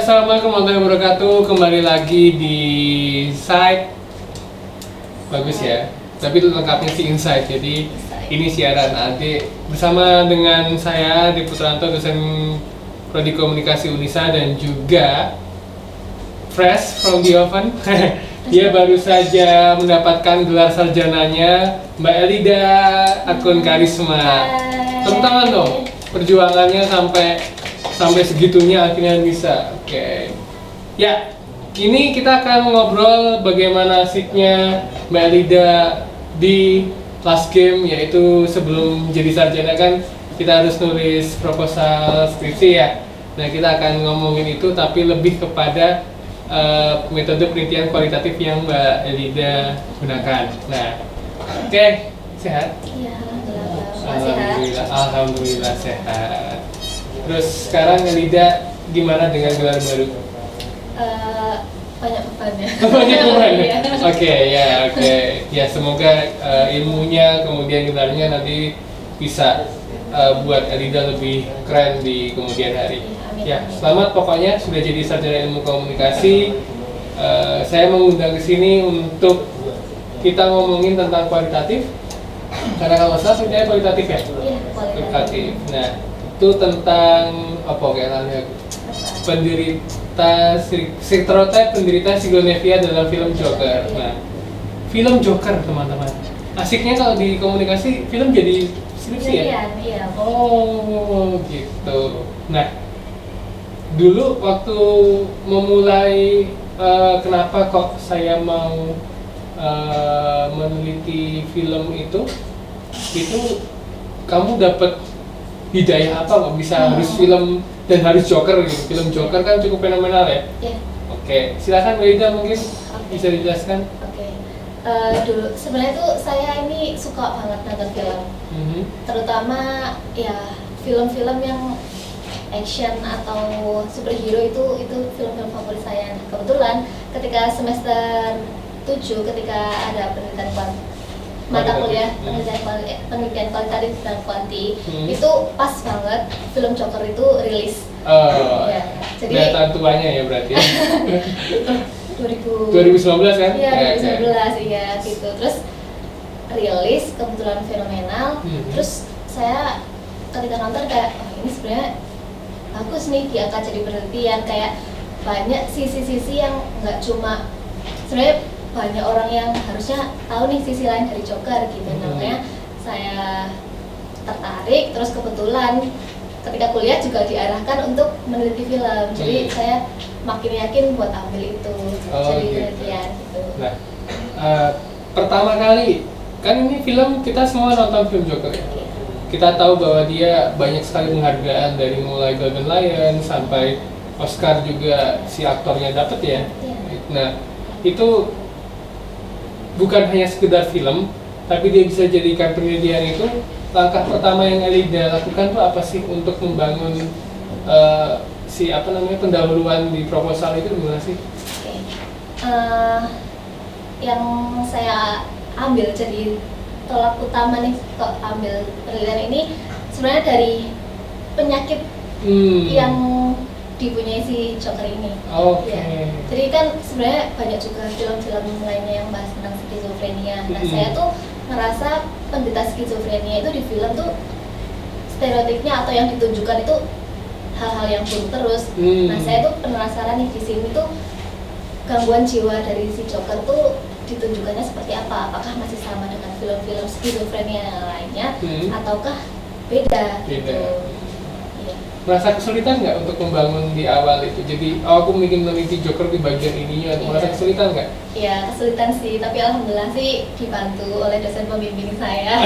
Assalamualaikum warahmatullahi wabarakatuh. Kembali lagi di Insight. Bagus ya. Tapi itu lengkapnya sih Insight. Jadi ini siaran adik bersama dengan saya Adi Putranto, dosen Prodi Komunikasi Unisa, dan juga fresh from the oven. Dia baru saja mendapatkan gelar sarjananya, Mbak Elida Akun Karisma. Tepuk tangan dong. Perjuangannya sampai segitunya akhirnya bisa. Oke. Ya, ini kita akan ngobrol bagaimana asiknya Mbak Elida di last game, yaitu sebelum jadi sarjana kan kita harus nulis proposal skripsi ya. Nah, kita akan ngomongin itu tapi lebih kepada metode penelitian kualitatif yang Mbak Elida gunakan. Nah, oke, sehat? Iya, alhamdulillah. Alhamdulillah sehat. Terus sekarang Elida gimana dengan gelar baru? Banyak bebannya. Banyak bebannya. Iya. Oke. Ya semoga ilmunya kemudian gelarnya nanti bisa buat Elida lebih keren di kemudian hari. Amin. Ya, selamat pokoknya sudah jadi sarjana ilmu komunikasi. Saya mengundang ke sini untuk kita ngomongin tentang kualitatif. Karena kalau salah sebenarnya kualitatif ya? Iya, Kualitatif. Nah, itu tentang apa kayaknya stereotip penderita Sigonevia dalam film Joker. Nah, film Joker teman-teman. Asiknya kalau di komunikasi film jadi skripsi ya? Iya. Oh, gitu. Nah, dulu waktu memulai kenapa kok saya mau meneliti film itu kamu dapat hidayah apa kok bisa harus film dan harus Joker gitu. Film Joker kan cukup fenomenal ya. Iya. Oke, silakan Mbak Ida mungkin bisa dijelaskan. Oke. Dulu sebenarnya tuh saya ini suka banget nonton film. Terutama ya film-film yang action atau superhero itu film-film favorit saya. Kebetulan ketika semester 7 ketika ada penelitian mata kuliah penelitian kualitatif dan kuanti, itu pas banget film Joker itu rilis. Ya, jadi kelihatan tuanya ya berarti. 2019 kan? Iya, 2019 iya gitu. Terus rilis kebetulan fenomenal. Terus saya ketika nonton kayak ini sebenarnya bagus nih diangkat jadi penelitian, kayak banyak sisi-sisi yang nggak cuma sebenarnya banyak orang yang harusnya tahu nih sisi lain dari Joker gitu. Makanya saya tertarik, terus kebetulan ketika kuliah juga diarahkan untuk meneliti film. Jadi saya makin yakin buat ambil itu jadi penelitian gitu. Nah, pertama kali kan ini film kita semua nonton film Joker ya. Kita tahu bahwa dia banyak sekali penghargaan dari mulai Golden Lion sampai Oscar juga si aktornya dapet ya. Nah, itu bukan hanya sekedar film, tapi dia bisa jadikan penelitian itu. Langkah pertama yang Elida lakukan tuh apa sih untuk membangun pendahuluan di proposal itu gimana sih? Yang saya ambil jadi tolak utama nih kok ambil penelitian ini sebenarnya dari penyakit yang dipunyai si Joker ini. Ya. Jadi kan sebenarnya banyak juga film-film lainnya yang bahas tentang skizofrenia. Nah, saya tuh ngerasa penderita skizofrenia itu di film tuh stereotipnya atau yang ditunjukkan itu hal-hal yang buruk terus. Nah, saya tuh penasaran nih di sini tuh gangguan jiwa dari si Joker tuh ditunjukkannya seperti apa? Apakah masih sama dengan film-film skizofrenia lainnya ataukah beda? Gitu. Merasa kesulitan nggak untuk membangun di awal itu? Jadi, aku ingin meneliti Joker di bagian ininya, merasa kesulitan nggak? Iya, kesulitan sih, tapi alhamdulillah sih dibantu oleh dosen pembimbing saya.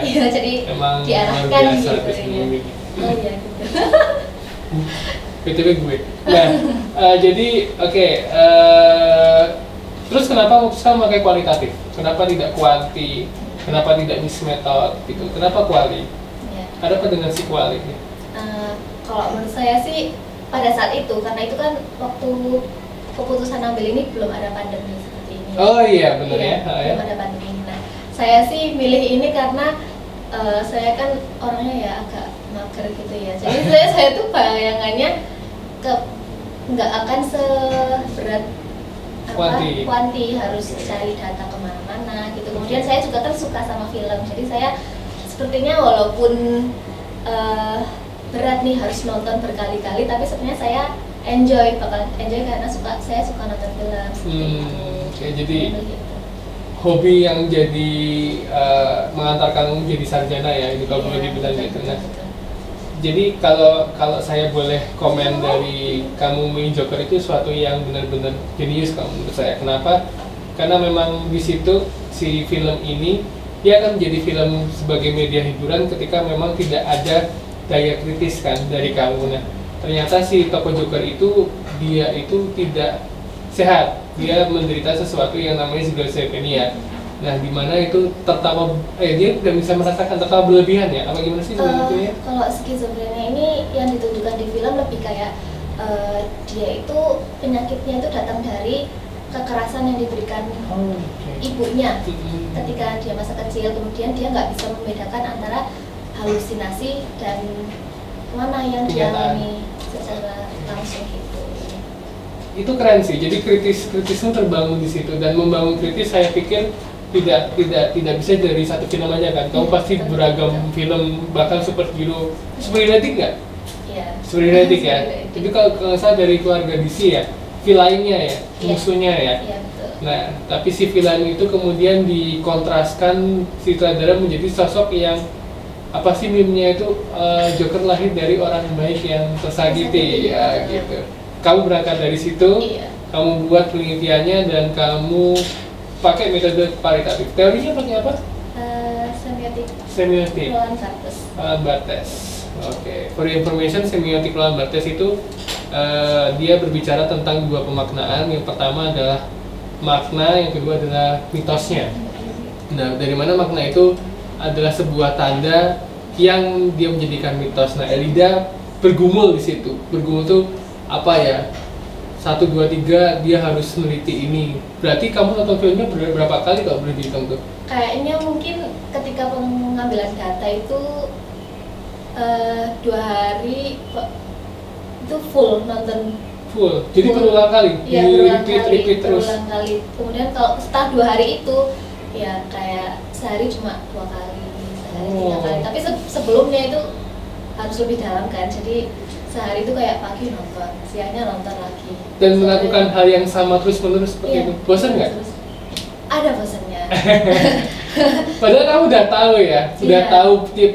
Iya, jadi emang diarahkan gitu. Oh iya gitu. PTW gue. Nah, jadi terus kenapa memutuskan memakai kualitatif? Kenapa tidak kuanti? Kenapa tidak mix method gitu? Kenapa kuali? Ya. Ada apa dengan si kuali? Kalau menurut saya sih pada saat itu, karena itu kan waktu keputusan ambil ini belum ada pandemi seperti ini. Oh iya, benar ya. Belum ada pandemi. Nah, saya sih milih ini karena saya kan orangnya ya agak mager gitu ya. Jadi saya tuh bayangannya ke nggak akan seberat Kuanti. Kuanti harus cari data kemana-mana gitu. Kemudian saya juga kan suka sama film, jadi saya sepertinya walaupun berat nih harus nonton berkali-kali, tapi sebenarnya saya bakal enjoy karena saya suka nonton film. Oke, jadi hobi yang jadi mengantarkan jadi sarjana ya, ini kalau boleh dibilang gitu. Nah, jadi kalau saya boleh komen dari kamu main Joker itu suatu yang benar-benar jenius kalau menurut saya. Kenapa? Karena memang di situ si film ini dia akan menjadi film sebagai media hiburan ketika memang tidak ada daya kritis kan dari kamu. Nah, ternyata si tokoh Joker itu dia itu tidak sehat. Dia menderita sesuatu yang namanya schizophrenia. Nah, di mana itu tertawa, dia tidak bisa merasakan tertawa berlebihan ya? Apa gimana sih sebetulnya? Kalau skizofrenia ini yang ditunjukkan di film lebih kayak dia itu penyakitnya itu datang dari kekerasan yang diberikan ibunya ketika dia masa kecil. Kemudian dia nggak bisa membedakan antara halusinasi dan mana yang dialami secara langsung gitu. Itu keren sih. Jadi kritisnya terbangun di situ, dan membangun kritis saya pikir tidak bisa dari satu film aja kan. Kamu pasti beragam film, bahkan superhero nggak? Iya. Superhero ya. Jadi kalau saya dari keluarga DC ya, villainnya ya, musuhnya ya. Iya, betul. Nah, tapi si villain itu kemudian dikontraskan si sutradara menjadi sosok yang apa sih meme-nya itu Joker lahir dari orang baik yang tersakiti ya gitu. Kamu berangkat dari situ, kamu buat penelitiannya dan kamu pakai metode kualitatif. Teorinya pakai apa? Semiotik. Lawan Barthes. Oke. For your information, semiotik lawan Barthes itu dia berbicara tentang dua pemaknaan. Yang pertama adalah makna, yang kedua adalah mitosnya. Nah, dari mana makna itu adalah sebuah tanda yang dia menjadikan mitos. Nah, Elida bergumul di situ. Bergumul tuh apa ya? 1, 2, 3 dia harus meneliti ini. Berarti kamu nonton filmnya berapa kali kalau boleh dihitung tuh? Kayaknya mungkin ketika pengambilan data itu 2 hari itu full nonton. Full. Jadi berulang kali. Iya, repeat terus. Berulang kali. Kemudian kalau setelah 2 hari itu ya kayak sehari cuma 2 kali, sehari 3 kali. Tapi sebelumnya itu harus lebih dalam kan. Jadi sehari itu kayak pagi nonton, siangnya nonton lagi. Dan melakukan hal yang sama terus menerus seperti itu. Bosan nggak? Ada bosannya. Padahal kamu udah tahu ya, udah tahu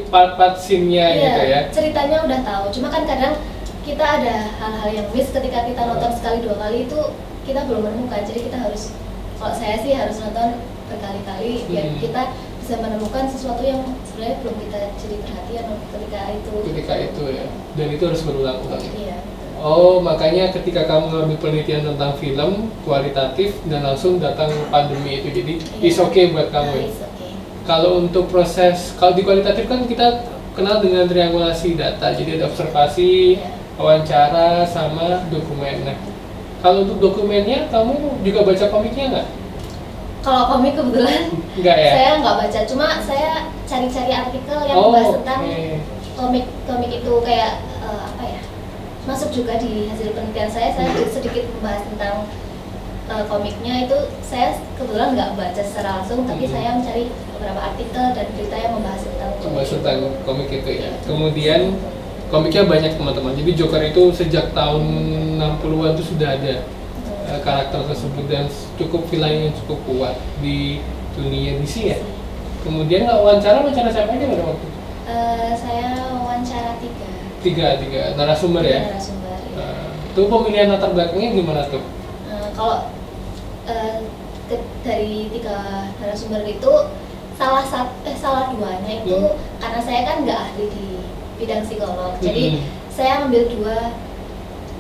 part-part scene-nya gitu ya. Ceritanya udah tahu. Cuma kan kadang kita ada hal-hal yang miss ketika kita nonton sekali 2 kali itu kita belum menemukan. Jadi kita harus, kalau saya sih harus nonton berkali-kali biar kita bisa menemukan sesuatu yang sebenarnya belum kita jadi perhatian ketika itu ya. Dan itu harus berulang-ulang. Iya. Oh, makanya ketika kamu ngambil penelitian tentang film kualitatif dan langsung datang pandemi itu, jadi it's okay buat kamu. Okay. Kalau untuk proses, kalau di kualitatif kan kita kenal dengan triangulasi data, jadi ada observasi, wawancara, sama dokumen. Nah, kalau untuk dokumennya kamu juga baca komiknya nggak? Kalau komik kebetulan enggak ya? Saya nggak baca, cuma saya cari-cari artikel yang membahas tentang komik itu kayak apa ya? Masuk juga di hasil penelitian saya sedikit membahas tentang komiknya itu. Saya kebetulan nggak baca secara langsung, tapi saya mencari beberapa artikel dan berita yang membahas tentang komik itu ya. Kemudian komiknya banyak teman-teman. Jadi Joker itu sejak tahun 60-an itu sudah ada karakter tersebut dan cukup villain yang cukup kuat di dunia DC ya. Kemudian wawancara siapa aja pada waktu itu? Saya wawancara 3 narasumber ya. Narasumber. Ya. Tuh pemilihan latar belakangnya gimana tuh? Kalau dari 3 narasumber itu salah 2-nya itu karena saya kan nggak ahli di bidang psikolog. Jadi saya ambil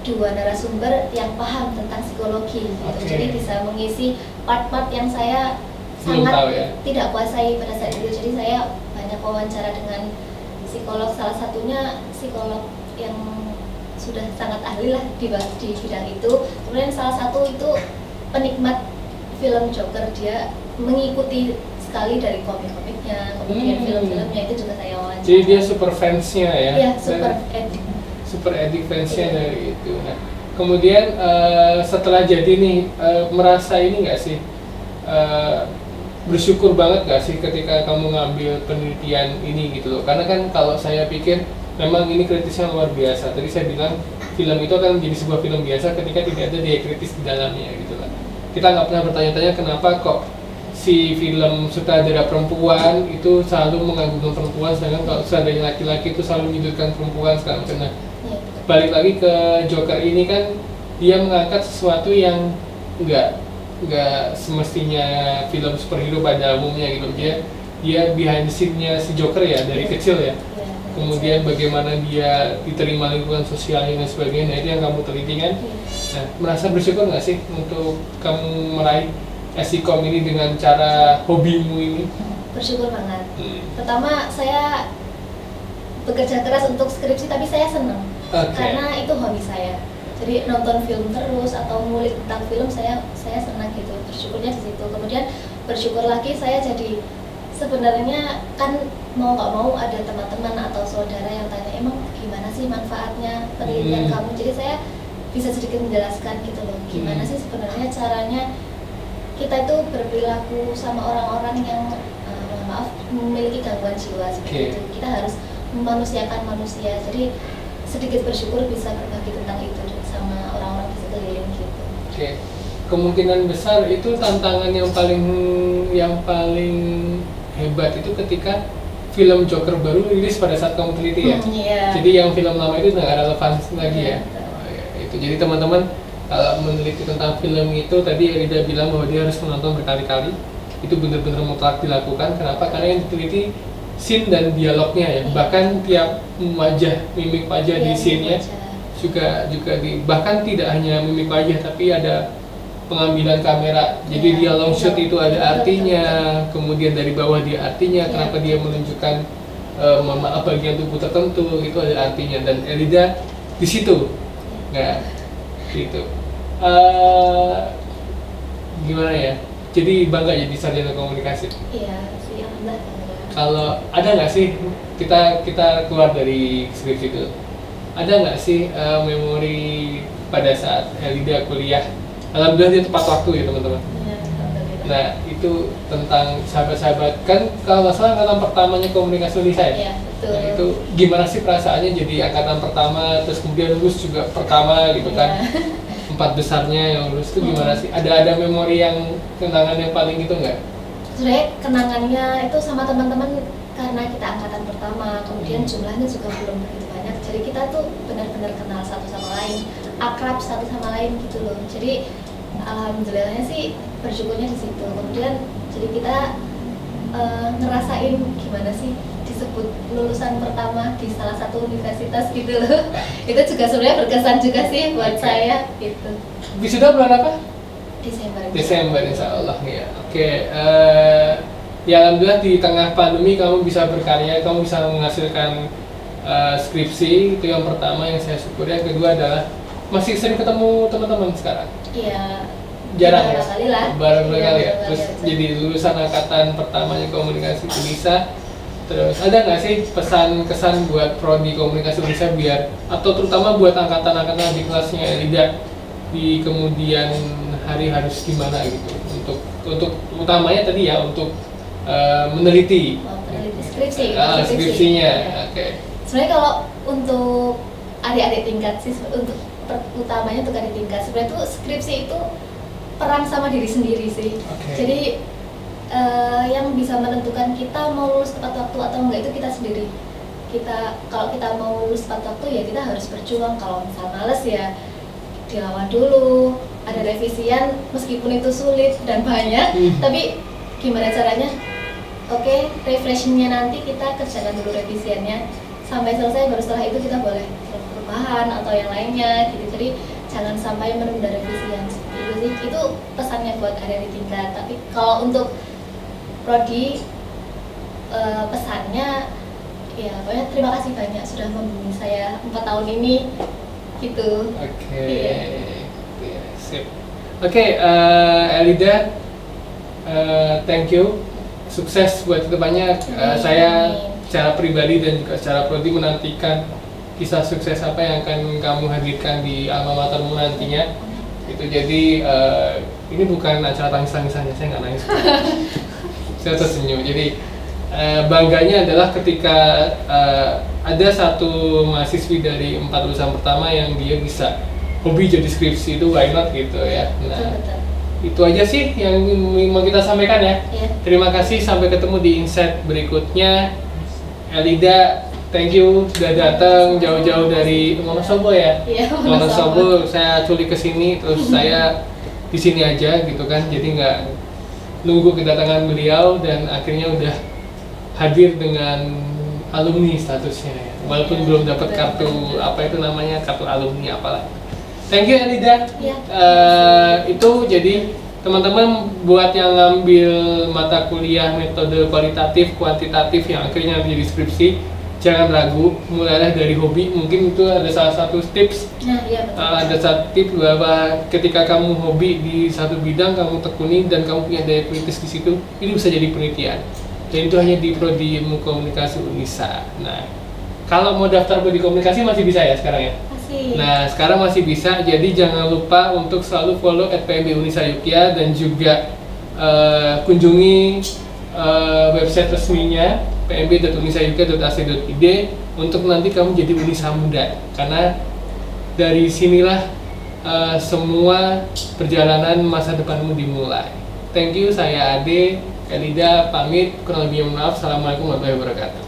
dua narasumber yang paham tentang psikologi gitu. Jadi bisa mengisi part-part yang saya sangat tidak kuasai pada saat itu. Jadi saya banyak wawancara dengan psikolog, salah satunya psikolog yang sudah sangat ahli lah di bidang itu. Kemudian salah satu itu penikmat film Joker, dia mengikuti sekali dari komik-komiknya, kemudian film-filmnya itu juga saya wawancara. Jadi dia super fansnya ya? Iya, super edik fansnya dari itu. Nah, Kemudian setelah jadi nih merasa ini nggak sih bersyukur banget nggak sih ketika kamu ngambil penelitian ini gitu loh? Karena kan kalau saya pikir memang ini kritisnya luar biasa. Tadi saya bilang film itu akan menjadi sebuah film biasa ketika tidak ada dia kritis di dalamnya gitu lah. Kita nggak pernah bertanya-tanya kenapa kok si film sutradara perempuan itu selalu mengagungkan perempuan, sedangkan kalau sutradara laki-laki itu selalu menyudutkan perempuan sekarang. Nah, balik lagi ke Joker ini kan dia mengangkat sesuatu yang nggak semestinya film superhero pada umumnya gitu. Dia behind the scene-nya si Joker ya dari kecil ya. Kemudian bagaimana dia diterima lingkungan sosialnya dan sebagainya. Nah, itu yang kamu teliti kan. Nah, merasa bersyukur nggak sih untuk kamu meraih Esikom ini dengan cara hobimu ini? Bersyukur banget. Pertama, saya bekerja keras untuk skripsi, tapi saya senang karena itu hobi saya. Jadi nonton film terus atau ngulik tentang film saya senang gitu. Bersyukurnya di situ. Kemudian bersyukur lagi saya jadi sebenarnya kan mau nggak mau ada teman-teman atau saudara yang tanya emang gimana sih manfaatnya penelitian kamu. Jadi saya bisa sedikit menjelaskan gitu loh. Gimana sih sebenarnya caranya kita itu berperilaku sama orang-orang yang maaf memiliki gangguan jiwa seperti itu. Kita harus memanusiakan manusia. Jadi sedikit bersyukur bisa berbagi tentang itu sama orang-orang di sekeliling gitu. Kemungkinan besar itu tantangan yang paling hebat itu ketika film Joker baru rilis pada saat kamu teliti ya. Jadi yang film lama itu nggak relevan lagi ya. Itu jadi teman-teman kalau meneliti tentang film itu tadi Elida bilang bahwa dia harus menonton berkali-kali. Itu benar-benar mutlak dilakukan. Kenapa? Karena yang diteliti scene dan dialognya ya. Bahkan tiap mimik wajah di scene-nya juga bahkan tidak hanya mimik wajah tapi ada pengambilan kamera. Jadi dia long shot itu ada artinya, kemudian dari bawah dia artinya, kenapa dia menunjukkan bagian tubuh tertentu itu ada artinya dan Elida di situ. Nah, gitu. Gimana ya? Jadi bangga jadi sarjana komunikasi. Iya, sih alhamdulillah. Kalau ada nggak sih kita keluar dari skripsi itu, ada nggak sih memori pada saat Elida kuliah? Alhamdulillah dia tepat waktu ya teman-teman. Nah itu tentang sahabat-sahabat kan kalau nggak salah angkatan pertamanya komunikasi Unisa ya. Iya betul. Nah itu gimana sih perasaannya jadi angkatan pertama terus kemudian lulus juga pertama gitu kan? Empat besarnya yang lulus itu gimana sih? Ada memori yang kenangan yang paling gitu nggak? Sebenarnya kenangannya itu sama teman-teman karena kita angkatan pertama, kemudian jumlahnya juga belum begitu banyak, jadi kita tuh benar-benar kenal satu sama lain, akrab satu sama lain gitu loh. Jadi alhamdulillahnya sih bersyukurnya di situ. Kemudian jadi kita ngerasain gimana sih disebut lulusan pertama di salah satu universitas gitu loh. Itu juga sebenarnya berkesan juga sih buat saya gitu. Wisuda bulan apa? Desember insya Allah ya. Ya alhamdulillah di tengah pandemi kamu bisa berkarya, kamu bisa menghasilkan skripsi, itu yang pertama yang saya syukuri. Yang kedua adalah masih sering ketemu teman-teman sekarang. Iya. Jarang ya? Baru kali ya. Terus jadi lulusan angkatan pertamanya komunikasi Unisa. Terus ada nggak sih pesan kesan buat prodi komunikasi Unisa biar atau terutama buat angkatan-angkatan di kelasnya Elida di kemudian hari harus gimana gitu untuk utamanya tadi ya untuk meneliti skripsinya. Sebenarnya kalau untuk adik-adik tingkat sih untuk utamanya untuk adik tingkat sebenarnya tuh skripsi itu perang sama diri sendiri sih. Jadi yang bisa menentukan kita mau lulus tepat waktu atau enggak itu kita sendiri. Kalau kita mau lulus tepat waktu ya kita harus berjuang. Kalau misal males ya dilawan dulu, ada revisian meskipun itu sulit dan banyak, tapi gimana caranya? Refreshingnya nanti kita kerjakan dulu revisiannya sampai selesai, baru setelah itu kita boleh perubahan atau yang lainnya gitu. Jadi jangan sampai menunda revisian seperti itu sih. Itu pesannya buat adik tingkat. Tapi kalau untuk prodi pesannya ya pokoknya terima kasih banyak sudah membimbing saya 4 tahun ini gitu. Sip. Elida, thank you, sukses buat kedepannya. Saya secara pribadi dan juga secara prodi menantikan kisah sukses apa yang akan kamu hadirkan di alma matermu nantinya. Itu jadi ini bukan acara tangis-tangisannya, saya nggak nangis. Saya tersenyum. Jadi bangganya adalah ketika ada satu mahasiswi dari 4 lulusan pertama yang dia bisa hobi jadi skripsi, itu why not gitu ya. Nah, Betul. itu aja sih yang mau kita sampaikan ya. Iya. Terima kasih, sampai ketemu di insight berikutnya. Elida, thank you sudah datang jauh-jauh dari Wonosobo ya. Iya, Wonosobo, saya culik ke sini terus saya di sini aja gitu kan. Jadi nggak nunggu kedatangan beliau dan akhirnya udah hadir dengan alumni statusnya ya. Walaupun belum dapat kartu apa itu namanya, kartu alumni apalah. Thank you Elida. Iya. Itu jadi teman-teman buat yang ngambil mata kuliah metode kualitatif, kuantitatif yang akhirnya menjadi skripsi, jangan ragu, mulailah dari hobi. Mungkin itu ada salah satu tips. Nah, iya betul. Ada satu tips bahwa ketika kamu hobi di satu bidang, kamu tekuni dan kamu punya daya kritis di situ, ini bisa jadi penelitian. Dan itu hanya di Prodi Ilmu Komunikasi Unisa. Nah, kalau mau daftar Prodi Komunikasi masih bisa ya sekarang ya? Masih. Nah, sekarang masih bisa, jadi jangan lupa untuk selalu follow @PMB Unisa Yogya dan juga kunjungi website resminya pmb.unisayogya.ac.id untuk nanti kamu jadi Unisa Muda, karena dari sinilah semua perjalanan masa depanmu dimulai. Thank you, saya Ade, Elida pamit, kurang lebihnya mohon maaf. Assalamualaikum warahmatullahi wabarakatuh.